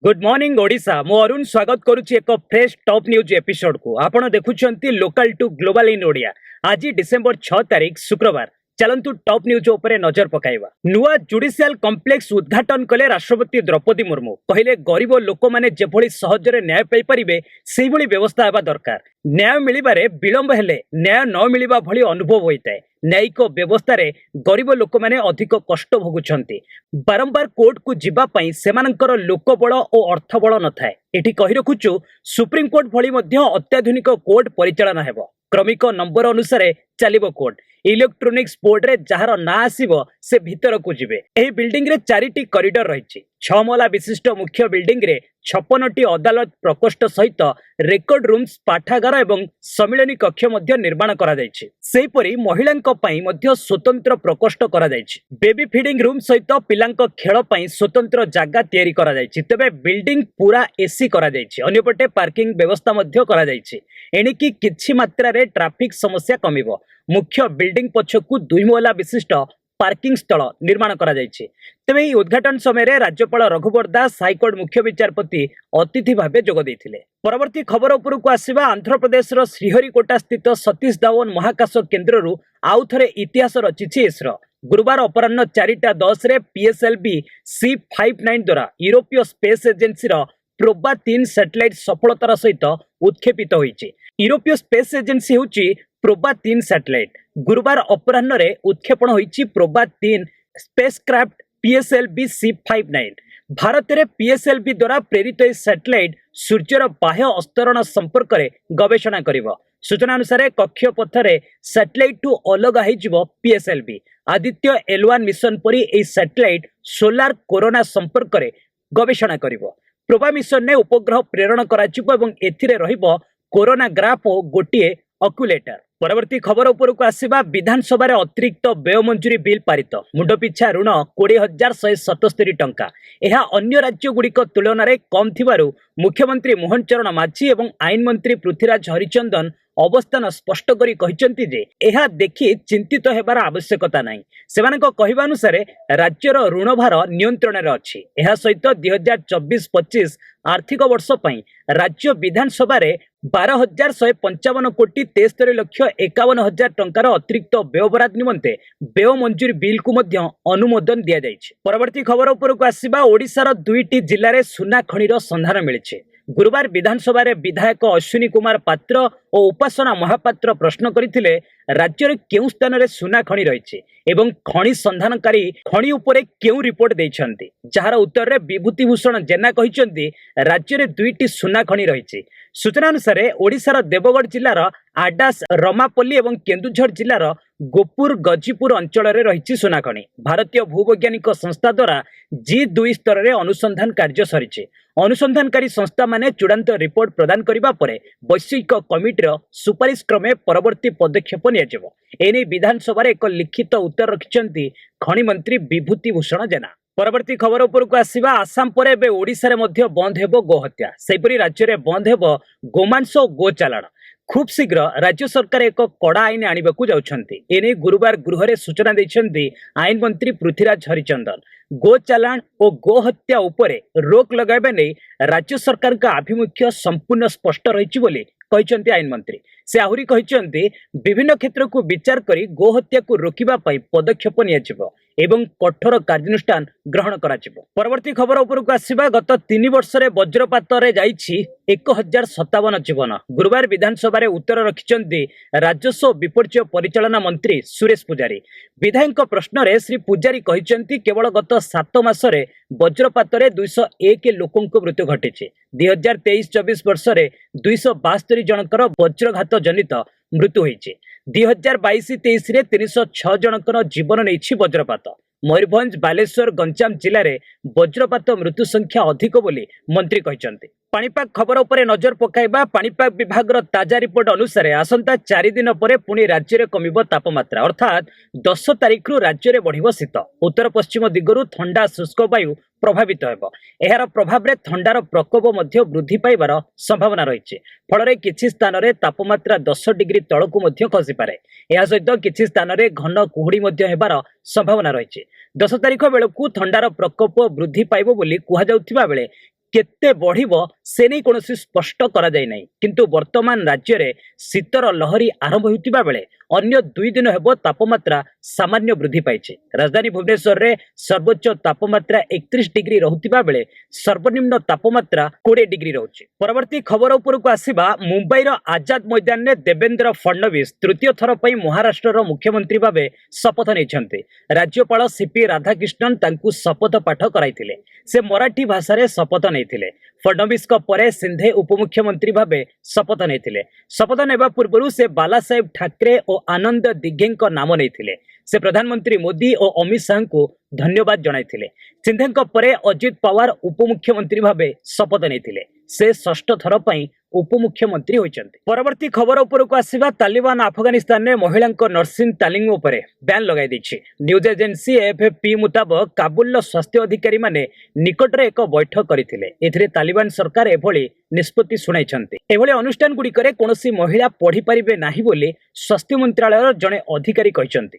Good morning Odisha मु अरुण स्वागत करुच्ची एक फ्रेश टॉप न्यूज एपिसोड को आपण देखुछंती local to global in Odia. आज डिसेंबर 6 तारिख शुक्रवार। चलंतु टॉप न्यूज उपरे नजर पकाइबा। नुआ जुडिशियल कॉम्प्लेक्स उद्घाटन कले राष्ट्रपति द्रौपदी मुर्मू कहले गरीब लोक माने जेभଳି सहजरे न्याय पाई परिबे सेही व्यवस्था हेबा दरकार। न्याय मिलिबारे विलंब हेले न्याय न मिलिबा भली अनुभव होइताय। न्यायिक व्यवस्था रे गरीब लोक माने अधिक कष्ट भोगुछंती। बारंबार कोर्ट को जिबा पई सेमानकर लोकबळ और अर्थबळ नथाय। एठी कहि रखुछु सुप्रीम कोर्ट भली मध्य अत्याधुनिक कोर्ट परिचालन हेबो। क्रमिक नंबर अनुसार चलिबो कोर्ट। इलेक्ट्रोनिक्स बोर्ड रे जहार ना आसीबो से भीतर को जिबे। एही बिल्डिंग रे 4टी कॉरिडोर रहिछि। 6 महला विशिष्ट मुख्य बिल्डिंग रे 56टी अदालत प्रकोष्ठ सहित रेकर्ड रूम्स पाठागार एवं सम्मिलनी कक्ष मध्य निर्माण करा जायछि। सेहिपरि महिलांक पई मध्य स्वतंत्र प्रकोष्ठ करा जायछि। बेबी फीडिंग रूम सहित पिलांक खेल पई स्वतंत्र जागा तयारी करा जायछि। तबे बिल्डिंग पूरा एसी करा जायछि। अन्यपटे पार्किंग व्यवस्था मध्य करा जायछि। एणिकी किछि मात्रा रे ट्रैफिक समस्या कमिबो। मुख्य बिल्डिंग पछकु 2 महला विशिष्ट पार्किंग स्थल निर्माण करा जायछि। तबे ई उद्घाटन समय रे राज्यपाल रघुवर दास हाईकोर्ट मुख्य विचारपति अतिथि भाबे जोग दैथिले। परवर्ती खबर उपरकु आसीबा। आंध्र प्रदेश रो श्रीहरिकोटा स्थित सतीश धावन महाकाश केन्द्र रु आउ थरे इतिहास रचिछि इसरो। गुरुवार अपराह्न 4:10 रे पीएसएलवी C59 द्वारा यूरोपीय स्पेस एजेंसी रो प्रोबा 3 सैटेलाइट सफलतार सहित उत्क्षेपित होइछि। यूरोपीय स्पेस एजेंसी होछि प्रोबा 3 सैटेलाइट। गुरुवार अपराह्न रे उत्क्षेपण होइछि Proba 3 spacecraft PSLV C59। Bharat रे पीएसएलवी द्वारा प्रेरित सैटेलाइट सूर्यर बाह्य अस्तरण संपर्क रे गवेषणा करिवो। सूचना अनुसार कक्षपथ रे सैटेलाइट टू अलग होइजिवो पीएसएलवी। आदित्य L1 मिशन परी ए सैटेलाइट सोलार कोरोना संपर्क रे गवेषणा करिवो। प्रोबा मिशन ने उपग्रह प्रेरण कराजिवो एवं एथिरे रहिबो कोरोना ग्राफ और गोटिए अक्युलेटर। परवर्ती खबर उपरकु आसीबा। विधानसभा रे अतिरिक्त व्यय मंजूरी बिल पारित। मुंड पिछा ऋण 20,177 टंका। यह अन्य राज्य गुड़िक तुलन में कम थिबारु मुख्यमंत्री मोहन चरण माझी एवं आईन मंत्री पृथ्वीराज हरिचंदन अवस्थान स्पष्ट करी कहिसंती जे एहा देखि चिंतित हेबार आवश्यकता नाही। सेमानक कहबा अनुसार राज्यर ऋण भार नियंत्रण रे अछि। एहा सहित 2024-25 आर्थिक वर्ष पई राज्य विधानसभा रे 12,155 कोटी 73,51,000 टंकार अतिरिक्त व्यय बराद निमंते व्यय मंजूरी बिल को मध्य अनुमोदन दिया जायछि। परवर्ती खबर उपरकु आसीबा। ओडिशार 2टी जिल्ला रे सुना खणीर संधान मिलिछि। गुरुवार विधानसभा रे विधायक अश्विनी कुमार पात्र और उपासना महापात्र प्रश्न करथिले राज्य रे केउ स्थान रे सुना खणी रहिछि एवं खणी संधानकारी खणी उपरे केउ रिपोर्ट दैछन्ति। जहार उत्तर रे विभूति भूषण जेना कहिसंती राज्य रे 2टी सुना खणी रहिछि। सूचना अनुसार ओडिशार देवगढ़ जिल्लार आडास रमापल्ली एवं केन्दुझर जिल्लार गोपुर गजीपुर अंचल रे रहिछि सुना खणी। भारतीय भूवैज्ञानिक संस्था द्वारा G2 स्तर रे अनुसंधान कार्य सरिछि। अनुसंधानकारी संस्था माने चूड़ांत रिपोर्ट प्रदान करिबा परे वैश्विक कमिटीर सुपारिश क्रमे परवर्ती पदक्षेप नियाजिबो। एने विधानसभा रे एक लिखित उत्तर रखिसंती खणी मंत्री विभूति भूषण जेना। परवर्ती खबर उपरकु आसीबा। आसाम परे एबे ओडिशा रे मध्य बंद हेबो गोहत्या। सेहिपरि राज्य रे बंद हेबो गोमांस और गो चालाण। खूब शीघ्र राज्य सरकार एक कड़ा आईन आनिबाकू जाउछन्ती। एने गुरुवार गृह रे सूचना दैछन्ती आईन मंत्री पृथ्वीराज हरिचंदन। गो चालाण और गो हत्या उपरे रोक लगाइबा नै राज्य सरकार का आभिमुख्य संपूर्ण स्पष्ट रहिछि बोली कहिसंती आईन मंत्री। से आहुरी कहिसंती विभिन्न क्षेत्र को विचार करी गो हत्या को रोकिबा पई पदक्षेप नियाजिबो एवं कठोर कार्यानुष्ठान ग्रहण कराजिबो। परवर्ती खबर उपरकु आसीबा। गत 3 वर्ष रे वज्रपात रे जाइछि 1057 जीवन। गुरुवार विधानसभा रे उत्तर रखिसंती राजस्व विपर्यय परिचालना मंत्री सुरेश पुजारी। विधायक प्रश्न रे श्री पुजारी कहिसंती केवल गत 7 मास रे वज्रपात रे 201 लोकंक मृत्यु घटिछि। 2023-24 वर्ष रे 272 जनकर वज्रघात जनित मृत्यु होइछि। 2022-23 रे 306 जनकर जीवन नेछि वज्रपात। मयूरभंज बालेश्वर गंजाम जिले में वज्रपात मृत्यु संख्या अधिक बोली मंत्री कहिसंती। पाणीपाग खबर उपरे नजर पकाइबा। पाणीपाग विभाग ताजा रिपोर्ट अनुसार आसंता 4 दिन पर पुणी राज्य में कमिबो तापमात्रा अर्थात 10 तारिख रु राज्य में बढ़िबो शीत। उत्तर पश्चिम दिगरु ठंडा शुष्क वायु प्रभावित हेबो। एहार प्रभाव रे ठंडार प्रकोप मध्य वृद्धि पाइबार संभावना रहिछि। फल किछि स्थान रे तापमात्रा 10 डिग्री तळकु मध्य खसी पारे। एहा सहित किछि स्थान रे घन कुहुड़ी मध्य हेबार संभावना रहिछि। 10 तारिख बेलकु ठंडार प्रकोप वृद्धि पाइबो बोली कुहा जाउथिबा बेले केते बढ़िबो से नहीं कोनोसी स्पष्ट करा जाय नाही किंतु वर्तमान राज्य रे शीतर लहरी आरंभ होतिबा बेले अन्य 2 दिन हेबो तापमात्रा सामान्य वृद्धि पाइছে राजधानी भुवनेश्वर रे सर्वोच्च तापमात्रा 31 डिग्री रहुतिबा बेले सर्वनिम्न तापमात्रा 20 डिग्री रहुछि। परवर्ती खबर उपरको आसीबा मुंबईर आजाद मैदान ने देवेंद्र फडणवीस तृतीय थर पई महाराष्ट्र मुख्यमंत्री भाबे शपथ नेछन्ते। राज्यपाल सीपी राधाकृष्णन तांकु शपथ पाठ कराइथिले। से मराठी भाषा रे शपथ नेथिले। फडणवीस को परे सिंधे उपमुख्यमंत्री भाबे शपथ नेथिले। शपथ नेबा पूर्वरु से बालासाहेब ठाकरे और आनंद दिग्गेंको नाम नेथिले। से प्रधानमंत्री मोदी और अमित शाह को धन्यवाद जणाइथिले। सिंधेंको परे अजित पवार उपमुख्यमंत्री भाबे शपथ नेथिले। से षष्ठ थर पई उपमुख्यमंत्री होइचंती। परवर्ती खबर उपरको आसीबा तालिबान अफगानिस्तान ने महिलांको नर्सिंग तालीम उपरे बैन लगाई दैछि। न्यूज एजेंसी एएफपी मुताबक काबुल स्वास्थ्य अधिकारी माने निकटरे एक बैठक करथिले। एथिरे तालिबान सरकार एभली निष्पत्ति सुनाइछंती। एभली अनुष्ठान गुडीकरे कोनोसी महिला पढ़ी परिबे नाही बोली स्वास्थ्य मंत्रालयर जणे अधिकारी कहिसंती।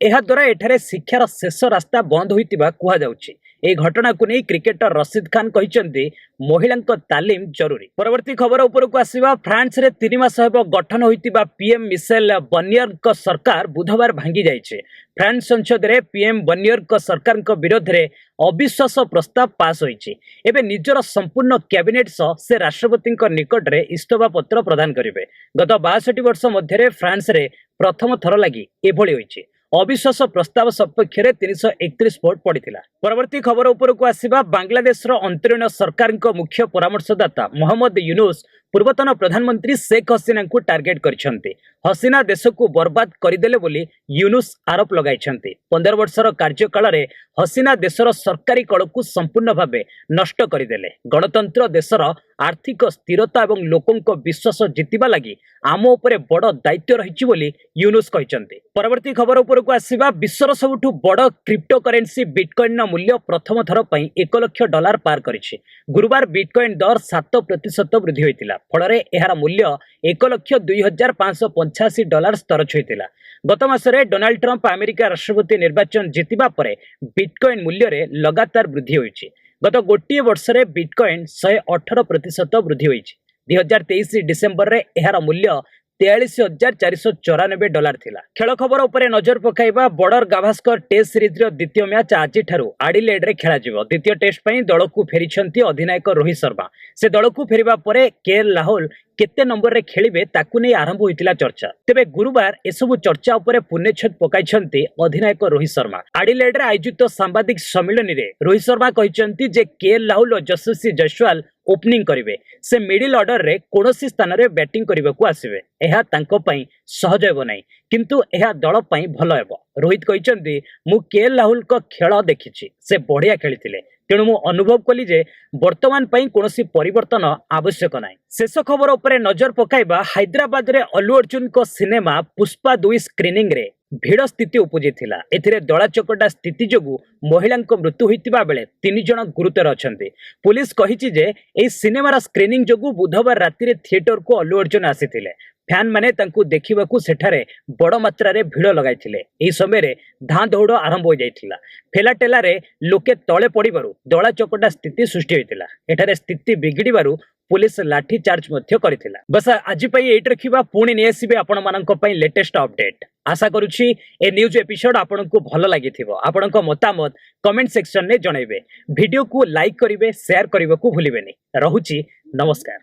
एहा द्वारा एठारे शिक्षार शेष रास्ता बंद होइतिबा कुहा जाउछि। ए घटना को नहीं क्रिकेटर रशीद खान कहिसंती महिलांको तालीम जरूरी। परवर्ती खबर उपरको आसीबा फ्रांस रे 3 मास हेबो गठन होइतिबा पीएम मिशेल बर्नियर को सरकार बुधवार भांगी जाइछे। फ्रांस संसद रे पीएम बर्नियर को सरकार को विरोध रे अविश्वास प्रस्ताव पास होइछे। एबे निजर संपूर्ण कैबिनेट सह से राष्ट्रपति निकट रे इस्तफा पत्र प्रदान करिवे। गत 62 वर्ष मध्य रे फ्रांस रे प्रथम थर लागि एभली होइछे। अविश्वास प्रस्ताव सपक्ष में 331 भोट पड़ता। परवर्ती खबर उपरको आसीबा बांग्लादेश अंतरीण सरकार मुख्य परामर्शदाता मोहम्मद यूनुस पूर्वतन प्रधानमंत्री शेख हसीना को टार्गेट करछन्ते। हसीना देश को बर्बाद करदेले बोली यूनुस आरोप लगाइछन्ते। 15 वर्षर कार्यकाल रे हसीना देशर सरकारी कल को संपूर्ण भावे नष्ट करदेले। गणतंत्र देशर आर्थिक स्थिरता और लोकों विश्वास जितिबा लगी आम उपरे बड़ दायित्व रहिछि बोली यूनुस कहिसन्ते। परवर्ती खबर उपरको आसीबा विश्वर सबुठु बड़ क्रिप्टो करेन्सी बिटकॉइन मूल्य प्रथम थर पई $1,00,000 पार करिछि। गुरुवार बिटकॉइन दर 7% वृद्धि होइतिला। फलरे एहार मूल्य $1,02,585 स्तर छुइतिला। गत मासरे डोनाल्ड ट्रंप अमेरिका राष्ट्रपति निर्वाचन जितिबा परे बिटकॉइन मूल्य रे लगातार वृद्धि होइछि। गत गोटे वर्ष रे बिटकॉइन 118% वृद्धि होइछि। 2023 डिसेंबर रे एहार मूल्य $43,494 थिला। खेल खबर उपरे नजर पकाइबा बॉर्डर गाभास्कर टेस्ट सीरीज रो द्वितीय मैच आज ठारू आडिलेड रे खेला जिवो। द्वितीय टेस्ट पई दल को फेरिछंती अधिनायक रोहित शर्मा। से दल को फेरिबा परे केएल राहुल केते नंबर रे खेलिबे ताकू नै आरंभ होइतिला चर्चा। तेबे गुरुवार एसबु चर्चा उपरे पुण्यछेद पकाइछंती अधिनायक रोहित शर्मा। आडिलेड रे आयोजित सांबादिक सम्मेलन रे रोहित शर्मा कहिछंती जे केएल राहुल और यशस्वी जयसवाल ओपनिंग करिवे। से मिडिल ऑर्डर रे कोनोसी स्थान रे बैटिंग करिबाकू आसीबे। एहा तांको पई सहज हेबो नै किंतु एहा दल पई भलो हेबो। रोहित कहिछंती मु केएल राहुल को खेल देखिछि। से बढ़िया खेलिथिले तेणु मु अनुभव कली जे वर्तमान पई कोनोसी परिवर्तन आवश्यक नाही। शेष खबर उपरे नजर पकाइबा हैदराबाद रे अल्लू अर्जुन को सिनेमा पुष्पा 2 स्क्रीनिंग रे भिड़ स्थिति उपजी थिला। एथिरे दला चकटा स्थिति जोगु महिला मृत्यु होइतिबा बेले 3 जण गुरुतर अछंती। पुलिस कहिछि जे एई सिनेमार स्क्रीनिंग जोगु बुधवार राति रे थिएटर को अल्लू अर्जुन आसीथिले। फैन माने तांकु देखिबाकू सेठारे बड़ मात्रा रे भिड़ लगाइथिले। एई समय रे धां दौड़ आरंभ हो जाइथिला। फेलाटेला रे लोके तळे पड़िबारु दला चकटा स्थिति सृष्टि होइतिला। एठारे स्थिति बिगिडिबारु पुलिस लाठी चार्ज मध्य करथिला। बस आज पई एट रखिबा पुणी नै आसीबे आपण मानक पई लेटेस्ट अपडेट। आशा करूछि ए न्यूज एपिसोड आपनको भलो लागिथिबो। आपनको मतामत कमेंट सेक्शन ने जणाइबे। वीडियो को लाइक करिवे शेयर करबाकू भूलिबेनी। रहुछि नमस्कार।